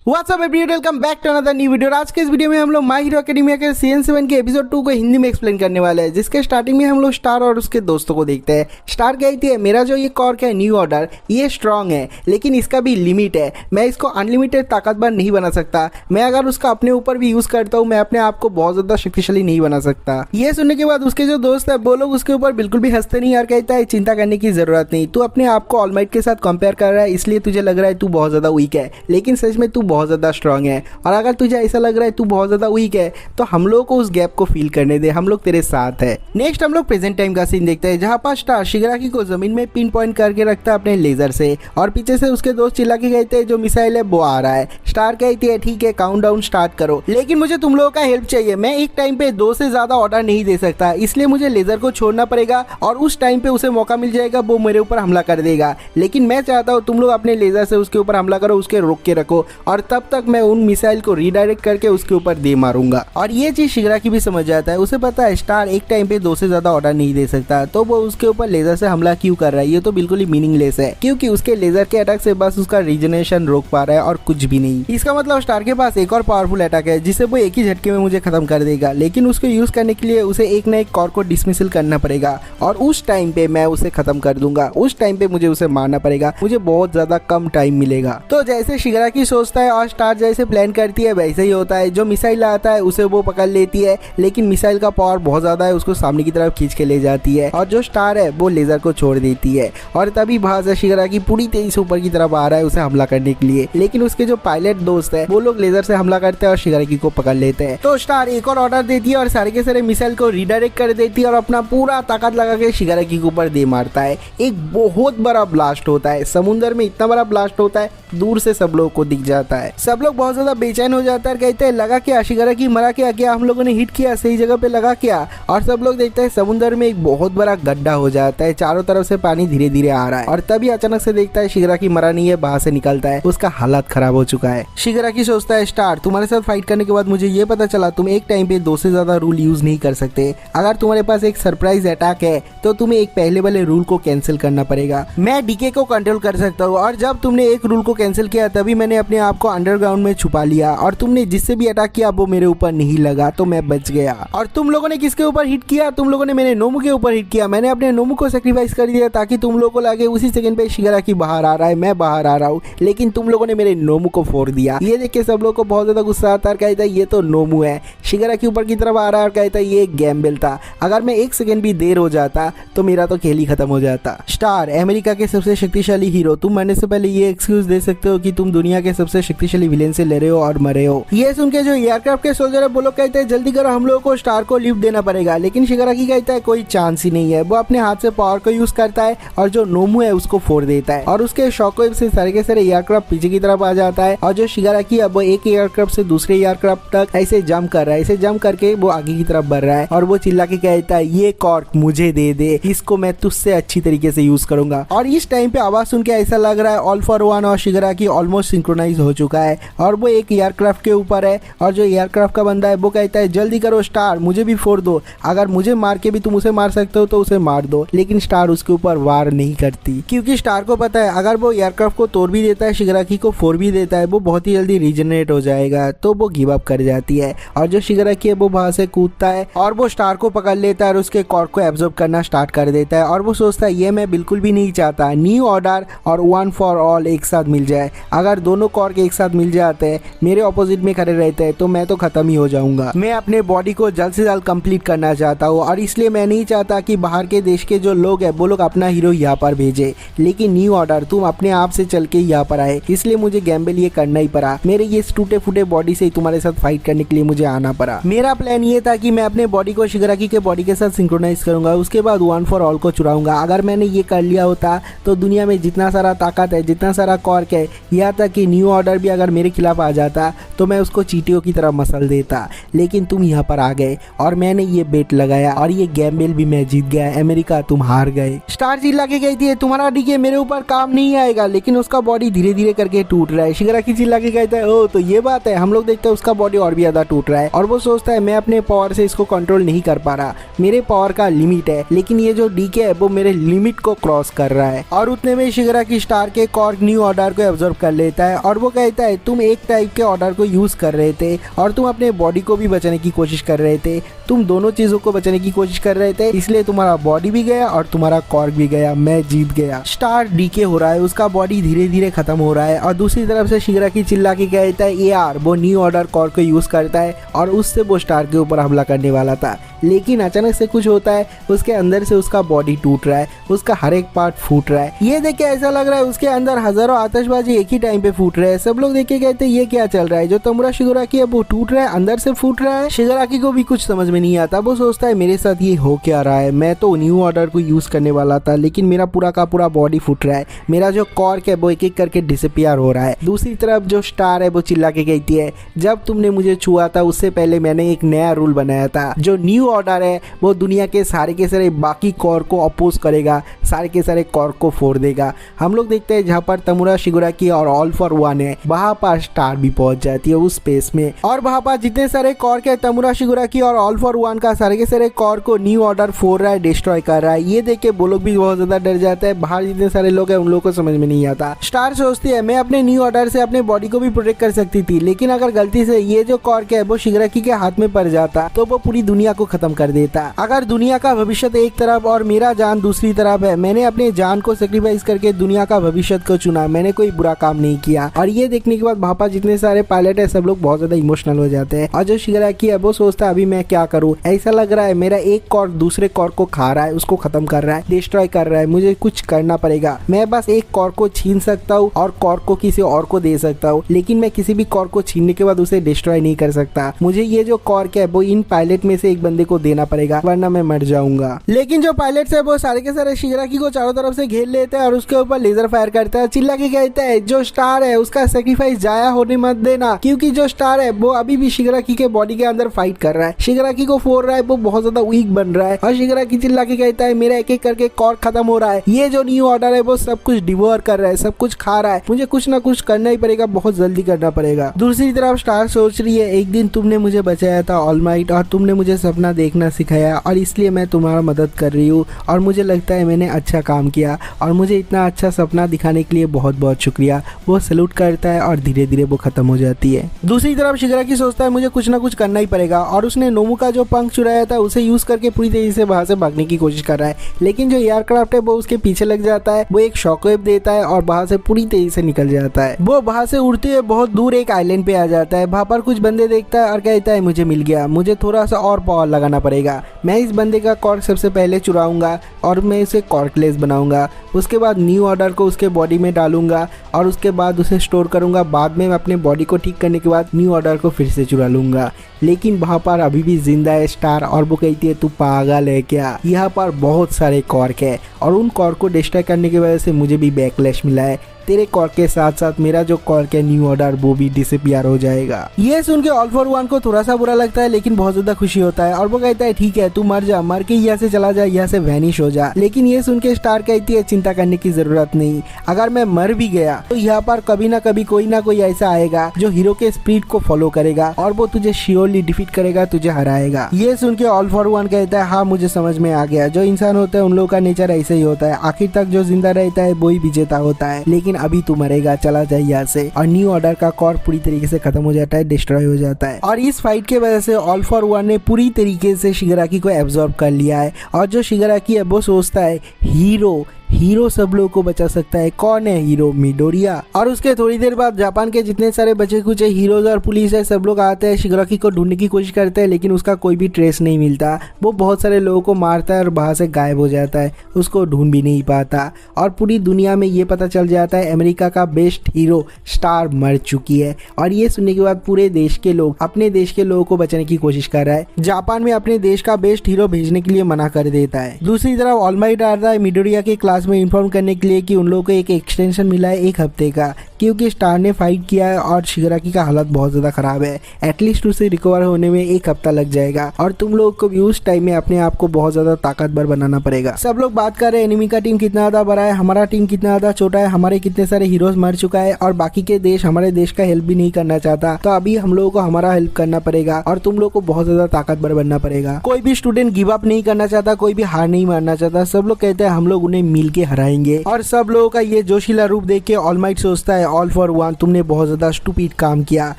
WhatsApp everyone, welcome back to another new video. आज के इस वीडियो में हम लोग माय हीरो एकेडमिया के सीजन 7 के एपिसोड 2 को हिंदी में एक्सप्लेन करने वाले हैं, जिसके स्टार्टिंग में हम लोग स्टार और उसके दोस्तों को देखते हैं। स्टार कहती है मेरा जो ये कॉर्क है न्यू ऑर्डर, ये स्ट्रांग है लेकिन इसका भी लिमिट है। मैं इसको अनलिमिटेड ताकतवर नहीं बना सकता। मैं अगर उसका अपने ऊपर भी यूज करता हूँ, मैं अपने आप को बहुत ज्यादा शक्तिशाली नहीं बना सकता। ये सुनने के बाद उसके जो दोस्त है वो लोग उसके ऊपर बिल्कुल भी हंसते नहीं और कहता है चिंता करने की जरूरत नहीं, तू अपने आप को ऑलमाइट के साथ कंपेयर कर रहा है इसलिए तुझे लग रहा है तू बहुत ज्यादा वीक है, लेकिन सच में तू बहुत ज्यादा स्ट्रांग है। और अगर तुझे ऐसा लग रहा है तू बहुत ज्यादा वीक है तो हम लोगों को उस गैप को फील करने दे, हम लोग तेरे साथ है। नेक्स्ट हम लोग प्रेजेंट टाइम का सीन देखते हैं, जहां पर स्टार शिगराकी को जमीन में पिन पॉइंट करके रखता है अपने लेजर से, और पीछे से उसके दोस्त चिल्ला के कहते हैं जो मिसाइल है वो आ रहा है। स्टार कहती है ठीक है काउंटडाउन स्टार्ट करो, लेकिन मुझे तुम लोगों का हेल्प चाहिए। मैं एक टाइम पे 2 से ज्यादा ऑर्डर नहीं दे सकता, इसलिए मुझे लेजर को छोड़ना पड़ेगा और उस टाइम पे उसे मौका मिल जाएगा, वो मेरे ऊपर हमला कर देगा। लेकिन मैं चाहता हूँ तुम लोग अपने लेजर से उसके ऊपर हमला करो, उसके रोक के रखो, और तब तक मैं उन मिसाइल को डायरेक्ट करके उसके ऊपर दे मारूंगा। और ये चीज शिगराकी भी समझ जाता है, उसे पता है स्टार एक टाइम पे 2 से ज्यादा ऑर्डर नहीं दे सकता, तो वो उसके ऊपर लेजर से हमला क्यों कर रहा है। ये तो बिल्कुल ही मीनिंगलेस है, क्योंकि उसके लेजर के अटैक से बस उसका रीजनरेशन रोक पा रहा है और कुछ भी नहीं। इसका मतलब स्टार के पास एक और पावरफुल अटैक है जिसे वो एक ही झटके में मुझे खत्म कर देगा, लेकिन उसको यूज करने के लिए उसे एक न एक कॉर को डिसमिसल करना पड़ेगा, और उस टाइम पे मैं उसे खत्म कर दूंगा। उस टाइम पे मुझे उसे मारना पड़ेगा, मुझे बहुत ज्यादा कम टाइम मिलेगा। तो जैसे शिगराकी सोचता है और स्टार जैसे प्लान करती है वैसे ही होता है। जो मिसाइल आता है उसे वो पकड़ लेती है, लेकिन मिसाइल का पावर बहुत ज्यादा है, उसको सामने की तरफ खींच के ले जाती है, और जो स्टार है वो लेजर को छोड़ देती है। और तभी वहां से शिगराकी पूरी तेजी से ऊपर की तरफ आ रहा है उसे हमला करने के लिए, लेकिन उसके जो पायलट दोस्त है वो लोग लेजर से हमला करते हैं और शिगराकी को पकड़ लेते हैं। तो स्टार एक और ऑर्डर देती है और सारे के सारे मिसाइल को रिडायरेक्ट कर देती है और अपना पूरा ताकत लगा के शिगराकी के ऊपर दे मारता है। एक बहुत बड़ा ब्लास्ट होता है, समुद्र में इतना बड़ा ब्लास्ट होता है, दूर से सब लोगों को दिख जाता है। सब लोग बहुत ज्यादा बेचैन हो जाता है, कहते हैं लगा क्या शिगराकी मरा क्या हम लोगों ने हिट किया, सही जगह पे लगा क्या। और सब लोग देखते हैं समुद्र में एक बहुत बड़ा गड्ढा हो जाता है, चारों तरफ से पानी धीरे धीरे आ रहा है, और तभी अचानक से देखता है शिगराकी मरा नहीं है, बाहर से निकलता है, उसका हालत खराब हो चुका है। शिगराकी सोचता है स्टार तुम्हारे साथ फाइट करने के बाद मुझे ये पता चला तुम एक टाइम पे 2 से ज्यादा रूल यूज नहीं कर सकते। अगर तुम्हारे पास एक सरप्राइज अटैक है तो तुम्हें एक पहले वाले रूल को कैंसिल करना पड़ेगा। मैं डीके को कंट्रोल कर सकता हूँ, और जब तुमने एक रूल को कैंसिल किया तभी मैंने अपने आप को अंडरग्राउंड में छुपा लिया, और तुमने जिससे भी अटैक किया वो मेरे ऊपर नहीं लगा तो मैं बच गया। और तुम लोगों ने किसके ऊपर हिट किया? तुम लोगों ने मेरे नोमू के ऊपर हिट किया। मैंने अपने नोमू को सैक्रिफाइस कर दिया ताकि तुम लोगों को लगे उसी सेकंड पे शिगराकी बाहर आ रहा है, मैं बाहर आ रहा हूँ, लेकिन तुम लोगों ने मेरे नोमू को फोड़ दिया। ये देख के सब लोगों को बहुत ज्यादा गुस्सा आता है, कहता है ये तो नोमू है। शिगराकी ऊपर की तरफ आ रहा है और कहता है ये एक गैम्बल था, अगर मैं एक सेकंड भी देर हो जाता तो मेरा तो खेल ही खत्म हो जाता। स्टार अमेरिका के सबसे शक्तिशाली हीरो, तुम मरने से पहले ये एक्सक्यूज दे सकते हो कि तुम दुनिया के सबसे शक्तिशाली विलेन से लड़े हो और मरे हो। ये सुन के जो एयरक्राफ्ट के सोल्जर है वो लोग कहते हैं जल्दी करो हम लोगों को स्टार को लिफ्ट देना पड़ेगा, लेकिन शिगराकी कहता है कोई चांस ही नहीं है। वो अपने हाथ से पावर को यूज करता है और जो नोमू है उसको फोड़ देता है, और उसके शॉकवेव से सारे के सारे एयरक्राफ्ट पीछे की तरफ आ जाता है, और जो शिगराकी है वो एक एयरक्राफ्ट से दूसरे एयरक्राफ्ट तक ऐसे जंप कर रहा है, ऐसे जंप करके वो आगे की तरफ बढ़ रहा है, और वो चिल्ला के कहता है ये कॉर्क मुझे दे दे, इसको मैं तुझसे अच्छी तरीके से यूज करूंगा। और इस टाइम पे आवाज सुन के ऐसा लग रहा है ऑल फॉर वन और शिगराकी ऑलमोस्ट सिंक्रोनाइज हो चुका है, और वो एक एयरक्राफ्ट के ऊपर है, और जो एयरक्राफ्ट का बंदा है वो कहता है जल्दी करो स्टार मुझे भी फोड़ दो, अगर मुझे मार के भी तुम उसे मार सकते हो तो उसे मार दो। लेकिन स्टार उसके ऊपर वार नहीं करती, क्योंकि स्टार को पता है अगर वो एयरक्राफ्ट को तोड़ भी देता है, शिगराकी को फोड़ भी देता है, वो बहुत ही जल्दी रीजनरेट हो जाएगा, तो वो गिव अप कर जाती है। और जो शिगराकी है वो वहां से कूदता है और वो स्टार को पकड़ लेता है और उसके कॉर्क को एब्जॉर्ब करना स्टार्ट कर देता है, और वो सोचता है ये मैं बिल्कुल भी नहीं चाहता न्यू ऑर्डर और वन फॉर ऑल एक साथ मिल जाए। अगर दोनों कॉर्क एक साथ मिल जाते हैं, मेरे ऑपोजिट में खड़े रहते हैं, तो मैं तो खत्म ही हो जाऊंगा। मैं अपने बॉडी को जल्द से जल्द कंप्लीट करना चाहता हूँ, और इसलिए मैं नहीं चाहता कि बाहर के देश के जो लोग हैं वो लोग अपना हीरो यहाँ पर भेजे, लेकिन न्यू ऑर्डर तुम अपने आप से चल के यहाँ पर आए, इसलिए मुझे गैम्बल ये करना ही पड़ा। मेरे ये टूटे फूटे बॉडी से तुम्हारे साथ फाइट करने के लिए मुझे आना पड़ा। मेरा प्लान ये था कि मैं अपने बॉडी को शिगराकी के बॉडी के साथ सिंक्रोनाइज करूंगा, उसके बाद वन फॉर ऑल को चुराऊंगा। अगर मैंने ये कर लिया होता तो दुनिया में जितना सारा ताकत है, जितना सारा कॉर्क है, यहाँ तक कि न्यू ऑर्डर भी अगर मेरे खिलाफ आ जाता तो मैं उसको चींटियों की तरह मसल देता, लेकिन तुम यहाँ पर आ गए और मैंने ये बेट लगाया और ये गैम्बल भी मैं जीत गया। अमेरिका तुम हार गए। स्टार चिल्ला के कहती है तुम्हारा डीके मेरे ऊपर काम नहीं आएगा, लेकिन उसका बॉडी धीरे धीरे करके टूट रहा है। शिगराकी चिल्ला के कहता है ओ तो ये बात है। हम लोग देखते हैं उसका बॉडी और भी ज्यादा टूट रहा है, और वो सोचता है मैं अपने पावर से इसको कंट्रोल नहीं कर पा रहा, मेरे पावर का लिमिट है, लेकिन ये जो डीके है वो मेरे लिमिट को क्रॉस कर रहा है। और उतने में शिगराकी स्टार के कॉर्क न्यू ऑर्डर को एब्जॉर्ब कर लेता है, और वो कहती कहता है तुम एक टाइप के ऑर्डर को यूज कर रहे थे और तुम अपने बॉडी को भी बचाने की कोशिश कर रहे थे। तुम दोनों चीजों को बचाने की कोशिश कर रहे थे, इसलिए तुम्हारा बॉडी भी गया और तुम्हारा कॉर्क भी गया। मैं जीत गया। स्टार डीके हो रहा है, उसका बॉडी धीरे धीरे खत्म हो रहा है और दूसरी तरफ से शिगराकी चिल्ला के कहता है यार वो न्यू ऑर्डर कॉर्क को यूज करता है और उससे वो स्टार के ऊपर हमला करने वाला था। लेकिन अचानक से कुछ होता है, उसके अंदर से उसका बॉडी टूट रहा है, उसका हर एक पार्ट फूट रहा है। ये देख के ऐसा लग रहा है उसके अंदर हजारों आतिशबाजी एक ही टाइम पे फूट रहे हैं। सब लोग देख के कहते हैं ये क्या चल रहा है, जो तमुरा शिगराकी है वो टूट रहा है, अंदर से फूट रहा है। शिगराकी को भी कुछ समझ में नहीं आता। वो सोचता है मेरे साथ ये हो क्या रहा है, मैं तो न्यू ऑर्डर को यूज करने वाला था लेकिन मेरा पूरा का पूरा बॉडी फूट रहा है, मेरा जो कॉर्क है वो एक एक करके डिसअपियर हो रहा है। दूसरी तरफ जो स्टार है वो चिल्ला के कहती है जब तुमने मुझे छुआ था उससे पहले मैंने एक नया रूल बनाया था, जो न्यू ऑर्डर है वो दुनिया के सारे बाकी कॉर्क को अपोज करेगा, सारे के सारे कॉर्क को फोड़ देगा। हम लोग देखते हैं जहाँ पर तमुरा शिगराकी और ऑल फॉर वन है वहाँ पर स्टार भी पहुंच जाती है उस स्पेस में और वहाँ पर जितने सारे कॉर्क है तमुरा शिगराकी और ऑल फॉर वन का सारे के सारे कॉर्क को न्यू ऑर्डर फोड़ रहा है, डिस्ट्रॉय कर रहा है। ये देख के वो लोग भी बहुत ज्यादा डर जाता है। बाहर जितने सारे लोग हैं उन लोगों को समझ में नहीं आता। स्टार सोचती है मैं अपने न्यू ऑर्डर से अपने बॉडी को भी प्रोटेक्ट कर सकती थी, लेकिन अगर गलती से ये जो कॉर्क है वो शिगराकी के हाथ में पड़ जाता तो वो पूरी दुनिया को खत्म कर देता। अगर दुनिया का भविष्य एक तरफ और मेरा जान दूसरी तरफ है, मैंने अपने जान को सेक्रीफाइस करके दुनिया का भविष्य को चुना, मैंने कोई बुरा काम नहीं किया। और ये देखने के बाद वहाँ पर जितने सारे पायलट है सब लोग बहुत ज्यादा इमोशनल हो जाते हैं और जो शिगराकी है वो सोचता है अभी मैं क्या करूँ, ऐसा लग रहा है मेरा एक कॉर्क दूसरे कॉर्क को खा रहा है, उसको खत्म कर रहा है, डिस्ट्रॉय कर रहा है, मुझे कुछ करना पड़ेगा। मैं बस एक कॉर्क को छीन सकता हूँ और कॉर्क को किसी और को दे सकता हूँ, लेकिन मैं किसी भी कॉर्क को छीनने के बाद उसे डिस्ट्रॉय नहीं कर सकता। मुझे ये जो कॉर्क है वो इन पायलट में से एक बंदे को देना पड़ेगा वरना मैं मर जाऊंगा। लेकिन जो पायलट है वो सारे के सारे शिगराकी को चारों तरफ से घेर लेते हैं और उसके ऊपर लेजर फायर करता है। चिल्ला के कहता है जो स्टार है उसका सेक्रीफाइस जाया होने मत देना, क्योंकि जो स्टार है वो अभी भी शिगराकी के बॉडी के अंदर फाइट कर रहा है, शिगराकी को फोड़ रहा है, वो बहुत ज्यादा वीक बन रहा है। और शिगराकी चिल्ला के कहता है मेरा एक एक करके कॉर्क खत्म हो रहा है, ये जो न्यू ऑर्डर है वो सब कुछ डिवोर कर रहा है, सब कुछ खा रहा है, मुझे कुछ ना कुछ करना ही पड़ेगा, बहुत जल्दी करना पड़ेगा। दूसरी तरफ स्टार सोच रही है एक दिन तुमने मुझे बचाया था ऑल माइट और तुमने मुझे सपना देखना सिखाया और इसलिए मैं तुम्हारा मदद कर रही हूँ और मुझे लगता है मैंने अच्छा काम किया और मुझे इतना अच्छा सपना दिखाने के लिए बहुत बहुत शुक्रिया। वो सैल्यूट करता है और धीरे धीरे वो खत्म हो जाती है। दूसरी तरफ शिगराकी सोचता है मुझे कुछ ना कुछ करना ही पड़ेगा और उसने नोमू का जो पंख चुराया था उसे यूज करके पूरी तेजी से वहां से भागने की कोशिश कर रहा है, लेकिन जो एयरक्राफ्ट है वो उसके पीछे लग जाता है, वो एक शॉकवेव देता है और वहां से पूरी तेजी से निकल जाता है। वो वहां से उड़ते हुए बहुत दूर एक आइलैंड पे आ जाता है। वहां पर कुछ बंदे देखता है और कहता है मुझे मिल गया, मुझे थोड़ा सा और पावर लगाना पड़ेगा, मैं इस बंदे का कॉर्क सबसे पहले चुराऊंगा और मैं इसे कॉर्कलेस बनाऊंगा, उसके बाद न्यू ऑर्डर को उसके बॉडी में डालूंगा और उसके बाद उसे स्टोर करूंगा, बाद में मैं अपने बॉडी को ठीक करने के बाद न्यू ऑर्डर को फिर से चुरा लूंगा। लेकिन वहाँ पर अभी भी जिंदा है स्टार और वो कहती है तू पागल है क्या, यहाँ पर बहुत सारे कॉर्क है और उन कॉर्क को डिस्ट्रॉय करने की वजह से मुझे भी बैकलैश मिला है, तेरे कॉर्क के साथ साथ मेरा जो कॉर्क है न्यू ऑर्डर वो भी डिसअपियर हो जाएगा। ये सुन के ऑल फॉर वन को थोड़ा सा बुरा लगता है लेकिन बहुत ज्यादा खुशी होता है और वो कहता है ठीक है तू मर जा, मर के यहाँ से चला जा, यहाँ से वैनिश हो जा। लेकिन ये सुन के स्टार कहती है चिंता करने की जरूरत नहीं, अगर मैं मर भी गया तो यहाँ पर कभी ना कभी कोई ना कोई ऐसा आएगा जो हीरो के स्पिरिट को फॉलो करेगा और वो तुझे श्योरली डिफीट करेगा, तुझे हराएगा। ये सुन के ऑल फॉर वन कहता है हाँ मुझे समझ में आ गया, जो इंसान होता है उन लोगों का नेचर ऐसे ही होता है, आखिर तक जो जिंदा रहता है वो ही विजेता होता है, लेकिन अभी तू मरेगा, चला जाए यहाँ से। और न्यू ऑर्डर का कॉर्क पूरी तरीके से खत्म हो जाता है, डिस्ट्रॉय हो जाता है और इस फाइट के वजह से ऑल फॉर वन ने पूरी तरीके से शिगराकी को एब्जॉर्ब कर लिया है और जो शिगराकी है वो सोचता है हीरो सब लोगों को बचा सकता है। कौन है हीरो? मिडोरिया। और उसके थोड़ी देर बाद जापान के जितने सारे बचे कुचे हीरोज और पुलिस है सब लोग आते हैं, शिगराकी को ढूंढने की कोशिश करते हैं लेकिन उसका कोई भी ट्रेस नहीं मिलता। वो बहुत सारे लोगों को मारता है और वहां से गायब हो जाता है, उसको ढूंढ भी नहीं पाता और पूरी दुनिया में ये पता चल जाता है अमेरिका का बेस्ट हीरो स्टार मर चुकी है। और ये सुनने के बाद पूरे देश के लोग अपने देश के लोगों को बचाने की कोशिश कर रहा है। जापान में अपने देश का बेस्ट हीरो भेजने के लिए मना कर देता है। दूसरी तरफ ऑल माइट आता है मिडोरिया के क्लास में इन्फॉर्म करने के लिए कि उन लोगों को एक एक्सटेंशन मिला है 1 हफ्ते का, क्योंकि स्टार ने फाइट किया है और शिगराकी का हालत बहुत ज्यादा खराब है। एटलीस्ट उसे रिकवर होने में 1 हफ्ता लग जाएगा और तुम लोग को भी उस टाइम में अपने आप को बहुत ज्यादा ताकतवर बनाना पड़ेगा। सब लोग बात कर रहे हैं एनिमी का टीम कितना ज्यादा बड़ा है, हमारा टीम कितना ज्यादा छोटा है, हमारे कितने सारे हीरोज मर चुका है और बाकी के देश हमारे देश का हेल्प भी नहीं करना चाहता, तो अभी हम लोगों को हमारा हेल्प करना पड़ेगा और तुम लोग को बहुत ज्यादा ताकतवर बनना पड़ेगा। कोई भी स्टूडेंट गिव अप नहीं करना चाहता, कोई भी हार नहीं मानना चाहता, सब लोग कहते हैं हम लोग उन्हें मिल के हराएंगे। और सब लोगों का ये जोशीला रूप देख के ऑल माइट सोचता है ऑल फॉर वन तुमने बहुत ज़्यादा स्टूपिड काम किया।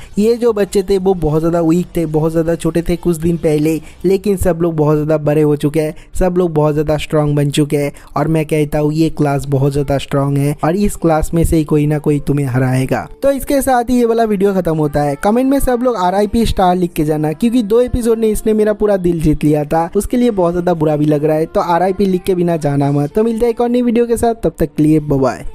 ये जो बच्चे थे वो बहुत ज़्यादा वीक थे, बहुत ज़्यादा छोटे थे कुछ दिन पहले, लेकिन सब लोग बहुत ज़्यादा बड़े हो चुके हैं, सब लोग बहुत ज़्यादा स्ट्रांग बन चुके हैं। और मैं कहता हूँ ये क्लास बहुत ज़्यादा स्ट्रांग है और इस क्लास में से ही कोई ना कोई तुम्हें हराएगा। तो इसके साथ ही ये वाला वीडियो खत्म होता है। कमेंट में सब लोग RIP स्टार लिख के जाना, क्योंकि 2 एपिसोड ने इसने मेरा पूरा दिल जीत लिया था, उसके लिए बहुत ज़्यादा बुरा भी लग रहा है। तो RIP लिख के बिना जाना मत। तो मिलते हैं एक और नई वीडियो के साथ, तब तक के लिए बाय बाय।